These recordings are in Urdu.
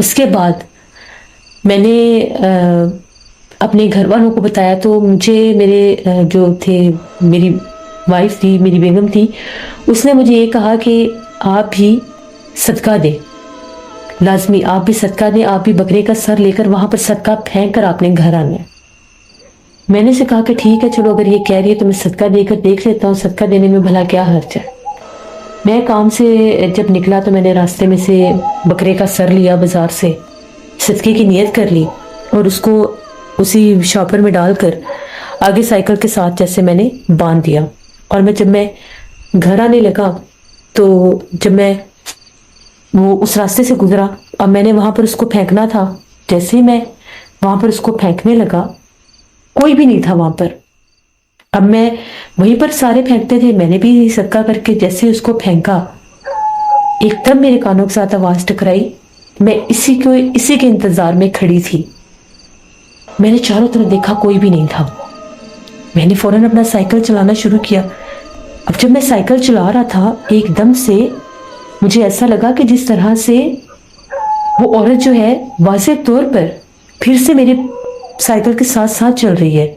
اس کے بعد میں نے اپنے گھر والوں کو بتایا تو مجھے میرے جو تھے، میری وائف تھی، میری بیگم تھی، اس نے مجھے یہ کہا کہ آپ بھی صدقہ دیں، لازمی آپ بھی صدقہ دیں، آپ بھی بکرے کا سر لے کر وہاں پر صدقہ پھینک کر آپ نے گھر آنا ہے۔ میں نے سے کہا کہ ٹھیک ہے، چلو اگر یہ کہہ رہی ہے تو میں صدقہ دے کر دیکھ لیتا ہوں، صدقہ دینے میں بھلا کیا حرج ہے۔ میں کام سے جب نکلا تو میں نے راستے میں سے بکرے کا سر لیا بازار سے، صدقے کی نیت کر لی اور اس کو اسی شاپر میں ڈال کر آگے سائیکل کے ساتھ جیسے میں نے باندھ دیا۔ اور جب میں گھر آنے لگا تو جب میں وہ اس راستے سے گزرا، اب میں نے وہاں پر اس کو پھینکنا تھا، جیسے ہی میں وہاں پر اس کو پھینکنے لگا کوئی بھی نہیں تھا وہاں پر۔ اب میں وہیں پر سارے پھینکتے تھے، میں نے بھی صدقہ کر کے جیسے اس کو پھینکا، ایک دم میرے کانوں کے ساتھ آواز ٹکرائی۔ میں اسی کے انتظار میں کھڑی تھی۔ میں نے چاروں طرف دیکھا، کوئی بھی نہیں تھا۔ میں نے فوراً اپنا سائیکل چلانا شروع کیا۔ اب جب میں سائیکل چلا رہا تھا، ایک دم سے مجھے ایسا لگا کہ جس طرح سے وہ عورت جو ہے واضح طور پر پھر سے میرے سائیکل کے ساتھ ساتھ چل رہی ہے۔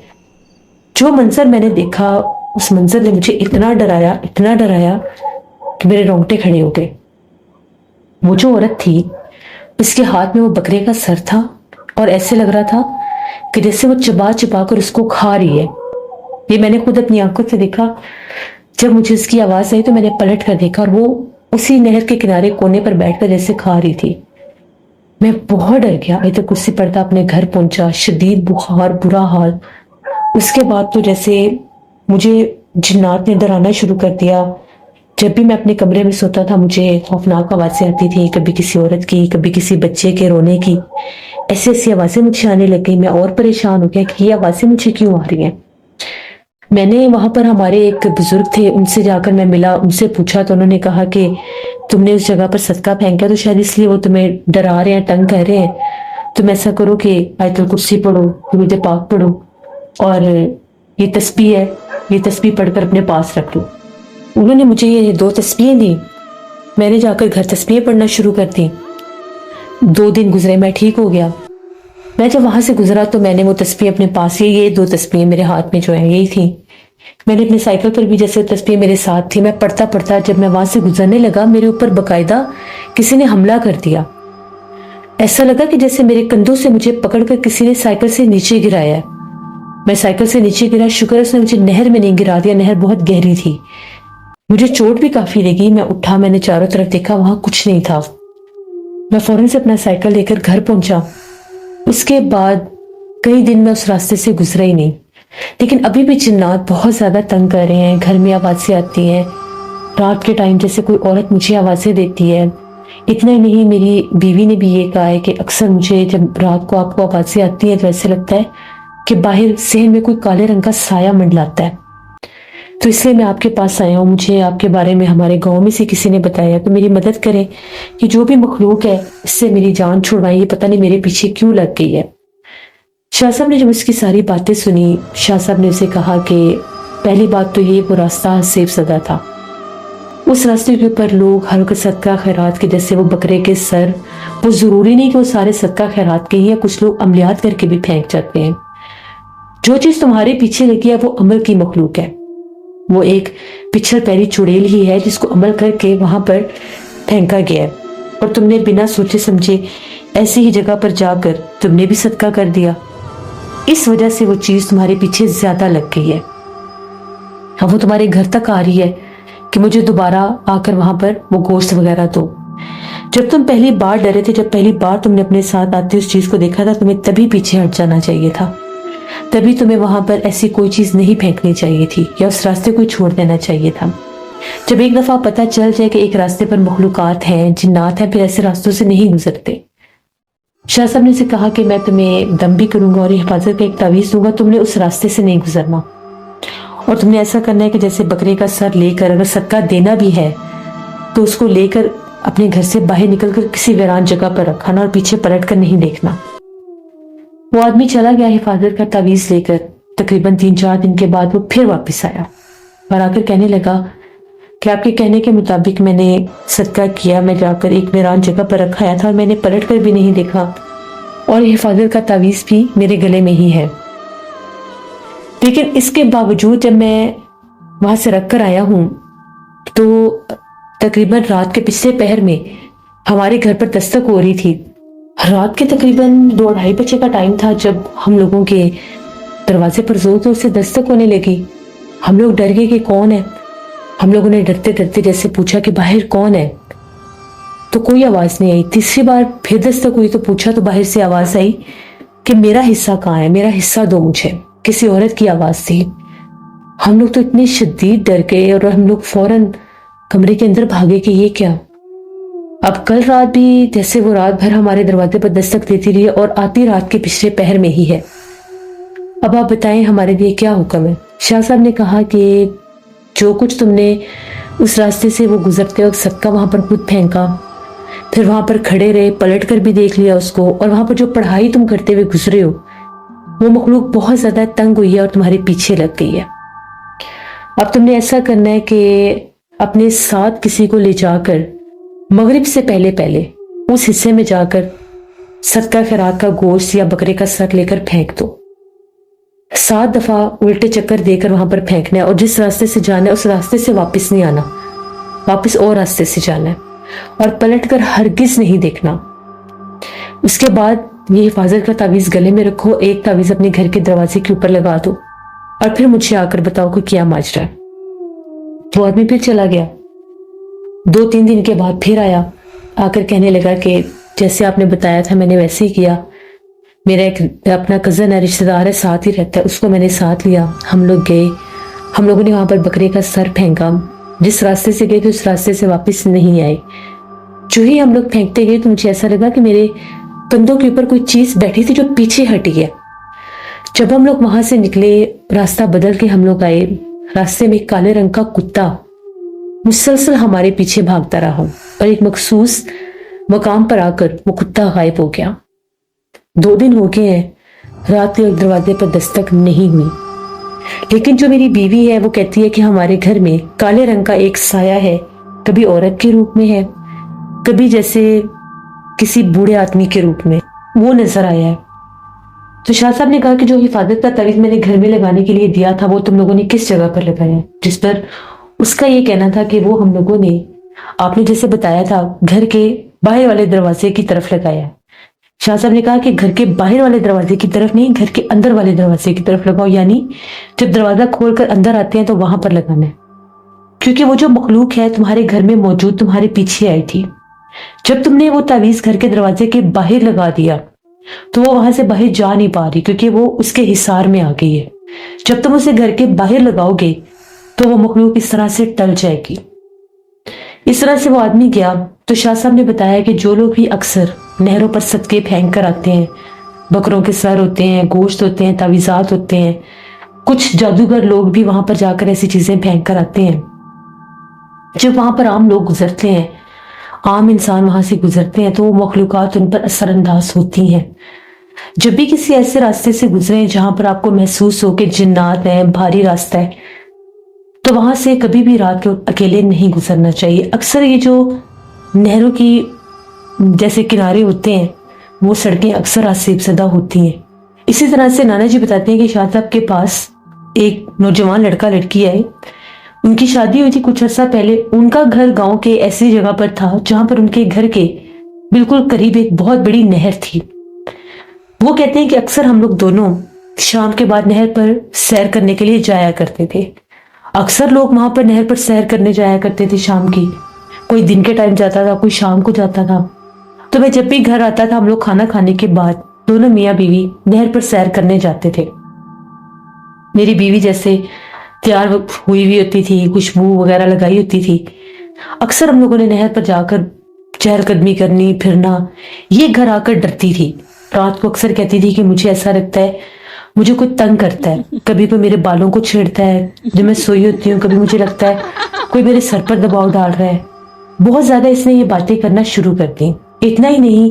جو منظر میں نے دیکھا، اس منظر نے مجھے اتنا ڈرایا کہ میرے رونگٹے کھڑے ہو گئے۔ وہ جو عورت تھی، اس کے ہاتھ میں وہ بکرے کا سر تھا اور ایسے لگ رہا تھا کہ جیسے وہ چبا چبا کر اس کو کھا رہی ہے۔ یہ میں نے خود اپنی آنکھوں سے دیکھا۔ جب مجھے اس کی آواز آئی تو میں نے پلٹ کر دیکھا اور وہ اسی نہر کے کنارے کونے پر بیٹھ کر جیسے کھا رہی تھی۔ میں بہت ڈر گیا۔ آیت الکرسی پڑھتا اپنے گھر پہنچا، شدید بخار، برا حال۔ اس کے بعد تو جیسے مجھے جنات نے ڈرانا شروع کر دیا۔ جب بھی میں اپنے کمرے میں سوتا تھا مجھے خوفناک آوازیں آتی تھی، کبھی کسی عورت کی، کبھی کسی بچے کے رونے کی، ایسی آوازیں مجھے آنے لگ گئی۔ میں اور پریشان ہو گیا کہ یہ آوازیں مجھے کیوں آ رہی ہیں۔ میں نے وہاں پر ہمارے ایک بزرگ تھے، ان سے جا کر میں ملا، ان سے پوچھا تو انہوں نے کہا کہ تم نے اس جگہ پر صدقہ پھینکا تو شاید اس لیے وہ تمہیں ڈرا رہے ہیں، تنگ کر رہے ہیں۔ تم ایسا کرو کہ آیت الکرسی پڑھو، درود پاک پڑھو اور یہ تسبیح ہے، یہ تسبیح پڑھ کر اپنے پاس رکھ لو۔ انہوں نے مجھے یہ 2 تسبیحیں دی۔ میں نے جا کر گھر تسبیحیں پڑھنا شروع کر دی۔ 2 دن گزرے، میں ٹھیک ہو گیا۔ میں جب وہاں سے گزرا تو میں نے وہ تسبیح اپنے پاس، یہ 2 تسبیحیں میرے ہاتھ میں جو ہیں یہی تھیں۔ میں نے اپنے سائیکل پر بھی جیسے تسبیح میرے ساتھ تھی، میں پڑھتا جب میں وہاں سے گزرنے لگا میرے اوپر باقاعدہ کسی نے حملہ کر دیا۔ ایسا لگا کہ جیسے میرے کندھوں سے مجھے پکڑ کر کسی نے سائیکل سے نیچے گرایا ہے۔ میں سائیکل سے نیچے گرا، شکر اس نے مجھے نہر میں نہیں گرا دیا، نہر بہت گہری تھی۔ مجھے چوٹ بھی کافی لگی۔ میں اٹھا، میں نے چاروں طرف دیکھا، وہاں کچھ نہیں تھا۔ میں فوراً سے اپنا سائیکل لے کر گھر پہنچا۔ اس کے بعد کئی دن میں اس راستے سے گزرا ہی نہیں، لیکن ابھی بھی جنات بہت زیادہ تنگ کر رہے ہیں۔ گھر میں آوازیں آتی ہیں، رات کے ٹائم جیسے کوئی عورت مجھے آوازیں دیتی ہے۔ اتنا ہی نہیں، میری بیوی نے بھی یہ کہا ہے کہ اکثر مجھے جب رات کو آپ کو آوازیں آتی ہیں تو ایسے لگتا ہے کہ باہر صحن میں کوئی کالے رنگ کا سایہ منڈلاتا ہے۔ تو اس لیے میں آپ کے پاس آیا ہوں، مجھے آپ کے بارے میں ہمارے گاؤں میں سے کسی نے بتایا، تو میری مدد کریں کہ جو بھی مخلوق ہے اس سے میری جان چھڑوائیں، یہ پتہ نہیں میرے پیچھے کیوں لگ گئی ہے۔ شاہ صاحب نے جب اس کی ساری باتیں سنی، شاہ صاحب نے اسے کہا کہ پہلی بات تو یہ وہ راستہ سیف زدہ تھا۔ اس راستے کے اوپر لوگ ہر وقت صدقہ خیرات کے، جیسے وہ بکرے کے سر، وہ ضروری نہیں کہ وہ سارے صدقہ خیرات کے ہی ہیں، کچھ لوگ عملیات کر کے بھی پھینک جاتے ہیں۔ جو چیز تمہارے پیچھے لگی ہے وہ عمل کی مخلوق ہے، وہ ایک پچھل پیری چڑیل ہی ہے جس کو عمل کر کے وہاں پر پھینکا گیا ہے، اور تم نے بنا سوچے سمجھے ایسی ہی جگہ پر جا کر تم نے بھی صدقہ کر دیا، اس وجہ سے وہ چیز تمہارے پیچھے زیادہ لگ گئی ہے۔ اب وہ تمہارے گھر تک آ رہی ہے کہ مجھے دوبارہ آ کر وہاں پر وہ گوشت وغیرہ دو۔ جب تم پہلی بار ڈرے تھے، جب پہلی بار تم نے اپنے ساتھ آتے اس چیز کو دیکھا تھا، تمہیں تبھی پیچھے ہٹ جانا چاہیے تھا، تبھی تمہیں وہاں پر ایسی کوئی چیز نہیں پھینکنی چاہیے تھی یا اس راستے کو چھوڑ دینا چاہیے تھا۔ جب ایک دفعہ پتہ چل جائے کہ ایک راستے پر مخلوقات ہیں، جنات ہیں، پھر ایسے راستوں سے نہیں گزرتے۔ شاہ صاحب نے اسے کہا کہ میں تمہیں دم بھی کروں گا اور حفاظت کا ایک تعویذ دوں گا، تم نے اس راستے سے نہیں گزرنا، اور تم نے ایسا کرنا ہے کہ جیسے بکرے کا سر لے کر اگر صدقہ دینا بھی ہے تو اس کو لے کر اپنے گھر سے باہر نکل کر کسی ویران جگہ پر رکھنا اور پیچھے پلٹ کر نہیں دیکھنا۔ وہ آدمی چلا گیا حفاظت کا تعویذ لے کر۔ تقریباً 3-4 دن کے بعد وہ پھر واپس آیا اور آ کر کہنے لگا کہ آپ کے کہنے کے مطابق میں نے صدقہ کیا، میں جا کر ایک ویران جگہ پر رکھایا تھا اور میں نے پلٹ کر بھی نہیں دیکھا، اور حفاظت کا تعویذ بھی میرے گلے میں ہی ہے۔ لیکن اس کے باوجود جب میں وہاں سے رکھ کر آیا ہوں تو تقریباً رات کے پچھلے پہر میں ہمارے گھر پر دستک ہو رہی تھی۔ رات کے تقریباً 2-2:30 بجے کا ٹائم تھا جب ہم لوگوں کے دروازے پر زور زور سے دستک ہونے لگی۔ ہم لوگ ڈر گئے کہ کون ہے۔ ہم لوگوں نے ڈرتے ڈرتے جیسے پوچھا کہ باہر کون ہے، تو کوئی آواز نہیں آئی۔ تیسری بار پھر دستک ہوئی تو پوچھا تو باہر سے آواز آئی کہ میرا حصہ کہاں ہے، میرا حصہ دو مجھے۔ کسی عورت کی آواز تھی۔ ہم لوگ تو اتنے شدید ڈر گئے اور ہم لوگ فوراً کمرے کے اندر بھاگے کہ یہ کیا۔ اب کل رات بھی جیسے وہ رات بھر ہمارے دروازے پر دستک دیتی رہی اور آتی رات کے پچھلے پہر میں ہی ہے۔ اب آپ بتائیں ہمارے لیے کیا حکم ہے؟ شاہ صاحب نے کہا کہ جو کچھ تم نے اس راستے سے وہ گزرتے وقت صدقہ وہاں پر خود پھینکا، پھر وہاں پر کھڑے رہے، پلٹ کر بھی دیکھ لیا اس کو، اور وہاں پر جو پڑھائی تم کرتے ہوئے گزرے ہو وہ مخلوق بہت زیادہ تنگ ہوئی ہے اور تمہارے پیچھے لگ گئی ہے۔ اب تم نے ایسا کرنا ہے کہ اپنے ساتھ کسی کو لے جا کر مغرب سے پہلے پہلے اس حصے میں جا کر صدقہ خیرات کا گوشت یا بکرے کا سر لے کر پھینک دو۔ 7 دفعہ الٹے چکر دے کر وہاں پر پھینکنا ہے، اور جس راستے سے جانا ہے اس راستے سے واپس نہیں آنا، واپس اور راستے سے جانا ہے، اور پلٹ کر ہرگز نہیں دیکھنا۔ اس کے بعد یہ حفاظت کا تعویذ گلے میں رکھو، ایک تعویذ اپنے گھر کے دروازے کے اوپر لگا دو، اور پھر مجھے آ کر بتاؤ کہ کیا ماجرا ہے۔ وہ آدمی پھر چلا گیا۔ 2-3 دن کے بعد پھر آیا، آ کر کہنے لگا کہ جیسے آپ نے بتایا تھا میں نے ویسے ہی کیا۔ میرا ایک اپنا کزن ہے، رشتہ دار ہے، ساتھ ہی رہتا ہے، اس کو میں نے ساتھ لیا، ہم لوگ گئے، ہم لوگوں نے وہاں پر بکرے کا سر پھینکا۔ جس راستے سے گئے تھے اس راستے سے واپس نہیں آئے۔ جو ہی ہم لوگ پھینکتے گئے تو مجھے ایسا لگا کہ میرے کندھوں کے اوپر کوئی چیز بیٹھی تھی جو پیچھے ہٹی ہے۔ جب ہم لوگ وہاں سے نکلے، راستہ بدل کے ہم لوگ آئے، راستے میں ایک کالے رنگ کا کتا مسلسل ہمارے پیچھے بھاگتا رہا، اور ایک مخصوص مقام پر آ کر وہ کتا غائب ہو گیا۔ 2 دن ہو گئے ہیں، رات کے دروازے پر دستک نہیں ہوئی، لیکن جو میری بیوی ہے وہ کہتی ہے کہ ہمارے گھر میں کالے رنگ کا ایک سایہ ہے، کبھی عورت کے روپ میں ہے، کبھی جیسے کسی بوڑھے آدمی کے روپ میں وہ نظر آیا ہے۔ تو شاہ صاحب نے کہا کہ جو حفاظت کا تعویذ میں نے گھر میں لگانے کے لیے دیا تھا وہ تم لوگوں نے کس جگہ پر لگایا ہے؟ جس پر اس کا یہ کہنا تھا کہ وہ ہم لوگوں نے، آپ نے جیسے بتایا تھا، گھر کے باہر والے دروازے کی طرف لگایا ہے۔ شاہ صاحب نے کہا کہ گھر کے باہر والے دروازے کی طرف نہیں، گھر کے اندر والے دروازے کی طرف لگاؤ، یعنی جب دروازہ کھول کر اندر آتے ہیں تو وہاں پر لگانا ہے، کیونکہ وہ جو مخلوق ہے تمہارے گھر میں موجود تمہارے پیچھے آئی تھی۔ جب تم نے وہ تعویذ گھر کے دروازے کے باہر لگا دیا تو وہ وہاں سے باہر جا نہیں پا رہی، کیونکہ وہ اس کے حصار میں آ گئی ہے۔ جب تم اسے گھر کے باہر لگاؤ گے تو وہ مخلوق اس طرح سے ٹل جائے گی۔ اس طرح سے وہ آدمی گیا تو شاہ صاحب نے بتایا کہ جو لوگ بھی اکثر نہروں پر صدقے پھینک کر آتے ہیں، بکروں کے سر ہوتے ہیں، گوشت ہوتے ہیں، تعویذات ہوتے ہیں، کچھ جادوگر لوگ بھی وہاں پر جا کر ایسی چیزیں پھینک کر آتے ہیں۔ جب وہاں پر عام لوگ گزرتے ہیں، عام انسان وہاں سے گزرتے ہیں تو وہ مخلوقات ان پر اثر انداز ہوتی ہیں۔ جب بھی کسی ایسے راستے سے گزریں جہاں پر آپ کو محسوس ہو کہ جنات ہیں، بھاری راستہ ہے، تو وہاں سے کبھی بھی رات کے اکیلے نہیں گزرنا چاہیے۔ اکثر یہ جو نہروں کی جیسے کنارے ہوتے ہیں وہ سڑکیں اکثر آسیب زدہ ہوتی ہیں۔ اسی طرح سے نانا جی بتاتے ہیں کہ شاہ صاحب کے پاس ایک نوجوان لڑکا لڑکی آئے، ان کی شادی ہوئی تھی کچھ عرصہ پہلے، ان کا گھر گاؤں کے ایسی جگہ پر تھا جہاں پر ان کے گھر کے بالکل قریب ایک بہت بڑی نہر تھی۔ وہ کہتے ہیں کہ اکثر ہم لوگ دونوں شام کے بعد نہر پر سیر کرنے کے لیے جایا کرتے تھے۔ اکثر لوگ وہاں پر نہر پر سیر کرنے جایا کرتے تھے شام کی، کوئی دن کے ٹائم جاتا تھا، کوئی شام کو جاتا تھا۔ تو میں جب بھی گھر آتا تھا ہم لوگ کھانا کھانے کے بعد دونوں میاں بیوی نہر پر سیر کرنے جاتے تھے۔ میری بیوی جیسے تیار ہوئی ہوئی ہوتی تھی، خوشبو وغیرہ لگائی ہوتی تھی، اکثر ہم لوگوں نے نہر پر جا کر چہل قدمی کرنی، پھرنا۔ یہ گھر آ کر ڈرتی تھی، رات کو اکثر کہتی تھی کہ مجھے ایسا لگتا ہے مجھے کوئی تنگ کرتا ہے، کبھی کوئی میرے بالوں کو چھیڑتا ہے جب میں سوئی ہوتی ہوں، کبھی مجھے لگتا ہے کوئی میرے سر پر دباؤ ڈال رہا ہے۔ بہت زیادہ اس نے یہ باتیں کرنا شروع کر دی۔ اتنا ہی نہیں،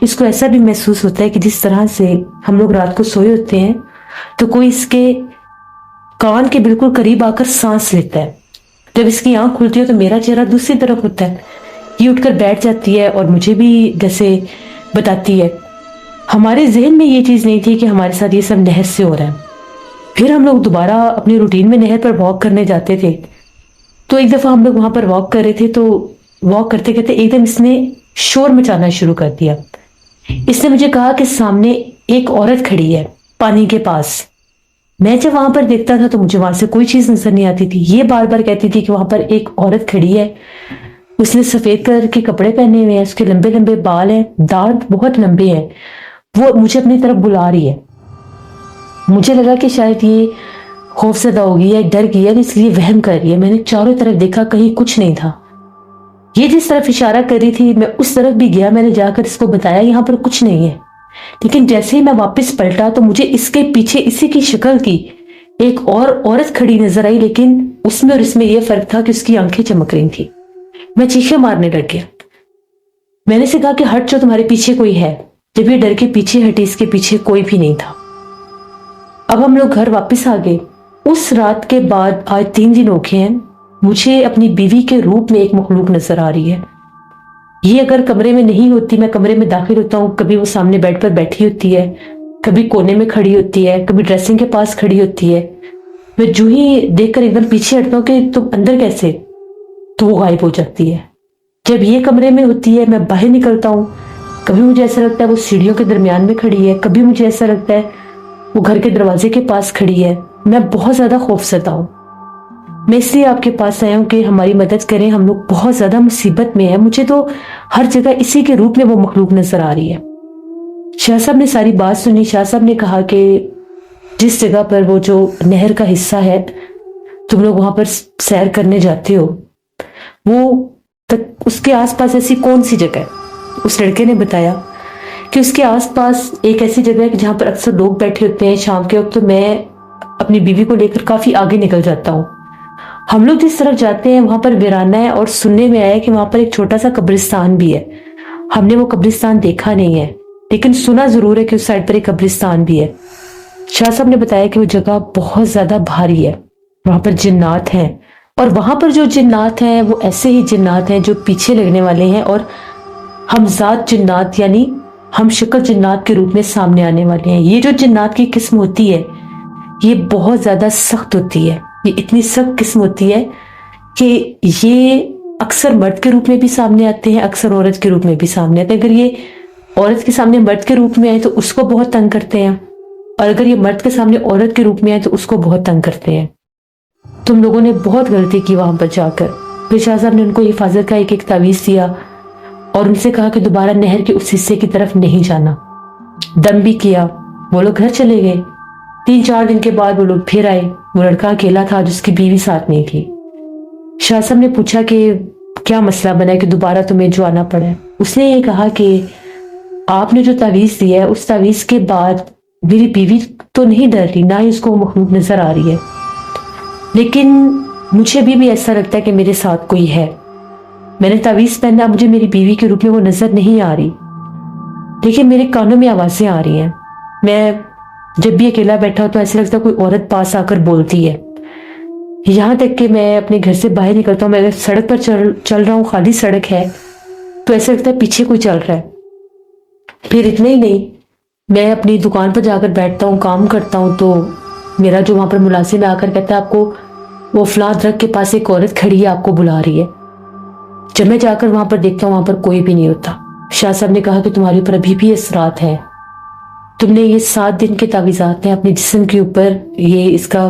اس کو ایسا بھی محسوس ہوتا ہے کہ جس طرح سے ہم لوگ رات کو سوئے ہوتے ہیں تو کوئی اس کے کان کے بالکل قریب آ کر سانس لیتا ہے۔ جب اس کی آنکھ کھلتی ہے تو میرا چہرہ دوسری طرف ہوتا ہے. یہ اٹھ کر بیٹھ جاتی ہے اور مجھے بھی جیسے بتاتی ہے. ہمارے ذہن میں یہ چیز نہیں تھی کہ ہمارے ساتھ یہ سب نہر سے ہو رہا ہے. پھر ہم لوگ دوبارہ اپنی روٹین میں نہر پر واک کرنے جاتے تھے. تو ایک دفعہ ہم لوگ وہاں پر واک کر رہے تھے تو واک کرتے کرتے ایک دم اس نے شور مچانا شروع کر دیا. اس نے مجھے کہا کہ سامنے ایک عورت کھڑی ہے پانی کے پاس. میں جب وہاں پر دیکھتا تھا تو مجھے وہاں سے کوئی چیز نظر نہیں آتی تھی. یہ بار بار کہتی تھی کہ وہاں پر ایک عورت کھڑی ہے, اس نے سفید کلر کے کپڑے پہنے ہوئے ہیں, اس کے لمبے لمبے بال ہیں, دانت بہت لمبے ہیں, وہ مجھے اپنی طرف بلا رہی ہے. مجھے لگا کہ شاید یہ خوف زدہ ہوگی یا ڈر گئی ہے اس لیے وہم کر رہی ہے. میں نے چاروں طرف دیکھا, کہیں کچھ نہیں تھا. یہ جس طرف اشارہ کر رہی تھی میں اس طرف بھی گیا. میں نے جا کر اس کو بتایا یہاں پر کچھ نہیں ہے. لیکن جیسے ہی میں واپس پلٹا تو مجھے اس کے پیچھے اسی کی شکل کی ایک اور عورت کھڑی نظر آئی, لیکن اس میں اور اس میں یہ فرق تھا کہ اس کی آنکھیں چمک رہی تھی. میں چیخیں مارنے لگ گیا. میں نے اسے کہا کہ ہٹ جو, تمہارے پیچھے کوئی ہے. جب یہ ڈر کے پیچھے ہٹی اس کے پیچھے کوئی بھی نہیں تھا. اب ہم لوگ گھر واپس آ گئے. اس رات کے بعد آج 3 دن ہو گئے ہیں, مجھے اپنی بیوی کے روپ میں ایک مخلوق نظر آ رہی ہے. یہ اگر کمرے میں نہیں ہوتی, میں کمرے میں داخل ہوتا ہوں, کبھی وہ سامنے بیڈ پر بیٹھی ہوتی ہے, کبھی کونے میں کھڑی ہوتی ہے, کبھی ڈریسنگ کے پاس کھڑی ہوتی ہے. میں جو ہی دیکھ کر ایک دم پیچھے ہٹتا ہوں کہ تم اندر کیسے, تو وہ غائب ہو جاتی ہے. جب یہ کمرے میں ہوتی ہے میں باہر نکلتا ہوں, کبھی مجھے ایسا لگتا ہے وہ سیڑھیوں کے درمیان میں کھڑی ہے, کبھی مجھے ایسا لگتا ہے وہ گھر کے دروازے کے پاس کھڑی ہے. میں بہت زیادہ خوفزدہ ہوں. میں اس لیے آپ کے پاس آیا ہوں کہ ہماری مدد کریں, ہم لوگ بہت زیادہ مصیبت میں ہیں. مجھے تو ہر جگہ اسی کے روپ میں وہ مخلوق نظر آ رہی ہے. شاہ صاحب نے ساری بات سنی. شاہ صاحب نے کہا کہ جس جگہ پر وہ جو نہر کا حصہ ہے تم لوگ وہاں پر سیر کرنے جاتے ہو, وہ اس کے آس پاس ایسی کون سی جگہ ہے؟ اس لڑکے نے بتایا کہ اس کے آس پاس ایک ایسی جگہ ہے جہاں پر اکثر لوگ بیٹھے ہوتے ہیں شام کے وقت. تو میں اپنی بیوی کو لے کر کافی آگے نکل جاتا ہوں. ہم لوگ جس طرف جاتے ہیں وہاں پر ویرانہ ہے, اور سننے میں آیا کہ وہاں پر ایک چھوٹا سا قبرستان بھی ہے. ہم نے وہ قبرستان دیکھا نہیں ہے, لیکن سنا ضرور ہے کہ اس سائڈ پر ایک قبرستان بھی ہے. شاہ صاحب نے بتایا کہ وہ جگہ بہت زیادہ بھاری ہے, وہاں پر جنات ہیں, اور وہاں پر جو جنات ہیں وہ ایسے ہی جنات ہیں جو پیچھے لگنے والے ہیں, اور ہمزاد جنات یعنی ہم شکل جنات کے روپ میں سامنے آنے والے ہیں. یہ جو جنات کی قسم ہوتی ہے یہ بہت زیادہ سخت ہوتی ہے. یہ اتنی سخت قسم ہوتی ہے کہ یہ اکثر مرد کے روپ میں بھی سامنے آتے ہیں, اکثر عورت کے روپ میں بھی سامنے آتے ہیں. اگر یہ عورت کے سامنے مرد کے روپ میں آئے تو اس کو بہت تنگ کرتے ہیں, اور اگر یہ مرد کے سامنے عورت کے روپ میں آئے تو اس کو بہت تنگ کرتے ہیں. تم لوگوں نے بہت غلطی کی وہاں پر جا کر. پھر شاہ صاحب نے ان کو حفاظت کا ایک تعویذ دیا اور ان سے کہا کہ دوبارہ نہر کے اس حصے کی طرف نہیں جانا. دم بھی کیا. وہ لوگ گھر چلے گئے. 3-4 دن کے بعد وہ لوگ پھر آئے. وہ لڑکا اکیلا تھا جس کی بیوی ساتھ نہیں تھی. شاہ صاحب نے پوچھا کہ کیا مسئلہ بنا ہے کہ دوبارہ تمہیں جو آنا پڑا ہے. اس نے یہ کہا کہ آپ نے جو تعویذ دیا ہے اس تعویذ کے بعد میری بیوی تو نہیں ڈر رہی, نہ ہی اس کو وہ مخلوق نظر آ رہی ہے, لیکن مجھے بھی ایسا لگتا ہے کہ میرے ساتھ کوئی ہے. میں نے تعویذ پہنا, مجھے میری بیوی کے روپ میں وہ نظر نہیں آ رہی, لیکن میرے کانوں میں آوازیں آ رہی ہیں. میں جب بھی اکیلا بیٹھا ہوں تو ایسا لگتا ہے کوئی عورت پاس آ کر بولتی ہے. یہاں تک کہ میں اپنے گھر سے باہر نکلتا ہوں, میں اگر سڑک پر چل رہا ہوں, خالی سڑک ہے, تو ایسا لگتا ہے پیچھے کوئی چل رہا ہے. پھر اتنا ہی نہیں, میں اپنی دکان پر جا کر بیٹھتا ہوں, کام کرتا ہوں, تو میرا جو وہاں پر ملازم آ کر کہتا ہے آپ کو وہ فلاں درخت کے پاس ایک عورت کھڑی ہے, آپ کو بلا رہی ہے. جب میں جا کر وہاں پر دیکھتا ہوں وہاں پر کوئی بھی نہیں ہوتا. شاہ صاحب نے کہا کہ تمہارے اوپر ابھی بھی اثرات ہیں, تم نے یہ 7 دن کے تعویذات ہیں اپنے جسم کے اوپر یہ اس کا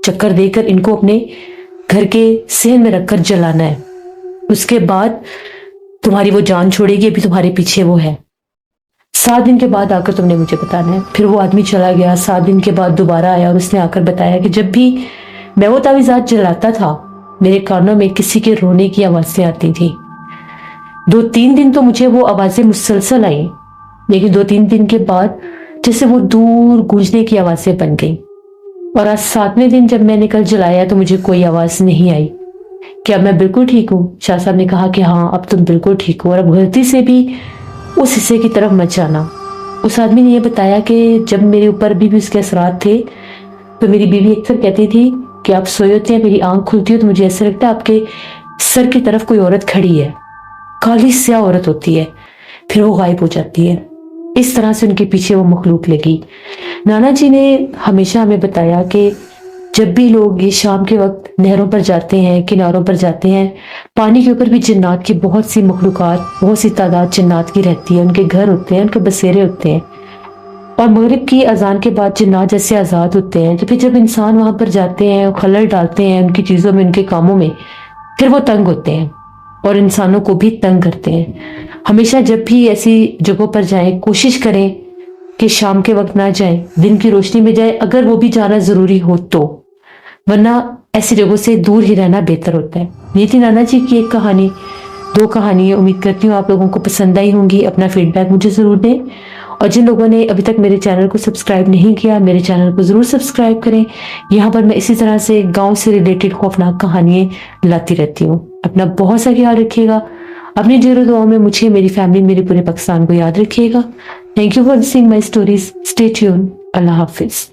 چکر دے کر ان کو اپنے گھر کے صحن میں رکھ کر جلانا ہے. اس کے بعد تمہاری وہ جان چھوڑے گی, ابھی تمہارے پیچھے وہ ہے. 7 دن کے بعد آ کر تم نے مجھے بتانا ہے. پھر وہ آدمی چلا گیا. 7 دن کے بعد دوبارہ آیا اور اس نے آ کر بتایا کہ جب بھی میں وہ تعویذات جلاتا تھا میرے کانوں میں کسی کے رونے کی آوازیں آتی تھی. 2-3 دن تو مجھے وہ آوازیں مسلسل آئیں, لیکن 2-3 دن کے بعد جیسے وہ دور گونجنے کی آوازیں بن گئیں. اور آج 7ویں دن جب میں نے کل جلایا تو مجھے کوئی آواز نہیں آئی. کیا میں بالکل ٹھیک ہوں؟ شاہ صاحب نے کہا کہ ہاں اب تم بالکل ٹھیک ہو, اور اب غلطی سے بھی اس حصے کی طرف مت جانا. اس آدمی نے یہ بتایا کہ جب میرے اوپر بھی اس کے اثرات تھے تو میری بیوی اکثر کہتی تھی کہ آپ سوئے ہوتے ہیں, میری آنکھ کھلتی ہے تو مجھے ایسا لگتا ہے آپ کے سر کی طرف کوئی عورت کھڑی ہے, کالی سیاہ عورت ہوتی ہے, پھر وہ غائب ہو جاتی ہے. اس طرح سے ان کے پیچھے وہ مخلوق لگی. نانا جی نے ہمیشہ ہمیں بتایا کہ جب بھی لوگ یہ شام کے وقت نہروں پر جاتے ہیں, کناروں پر جاتے ہیں, پانی کے اوپر بھی جنات کی بہت سی مخلوقات, بہت سی تعداد جنات کی رہتی ہے, ان کے گھر ہوتے ہیں, ان کے بسیرے ہوتے ہیں, اور مغرب کی اذان کے بعد جنات جیسے آزاد ہوتے ہیں. تو پھر جب انسان وہاں پر جاتے ہیں, خلل ڈالتے ہیں ان کی چیزوں میں, ان کے کاموں میں, پھر وہ تنگ ہوتے ہیں اور انسانوں کو بھی تنگ کرتے ہیں. ہمیشہ جب بھی ایسی جگہوں پر جائیں کوشش کریں کہ شام کے وقت نہ جائیں, دن کی روشنی میں جائیں اگر وہ بھی جانا ضروری ہو تو, ورنہ ایسی جگہوں سے دور ہی رہنا بہتر ہوتا ہے. یہ تھی نانا جی کی ایک کہانی, 2 کہانی. امید کرتی ہوں آپ لوگوں کو پسند آئی ہوں گی. اپنا فیڈ بیک مجھے ضرور دیں, اور جن لوگوں نے ابھی تک میرے چینل کو سبسکرائب نہیں کیا, میرے چینل کو ضرور سبسکرائب کریں. یہاں پر میں اسی طرح سے گاؤں سے ریلیٹڈ خوفناک کہانیاں لاتی رہتی ہوں. اپنا بہت سا خیال رکھیے گا. اپنی ڈیرو دعاؤں میں مجھے, میری فیملی, میرے پورے پاکستان کو یاد رکھیے گا. Thank you for seeing my stories. Stay tuned. اللہ حافظ.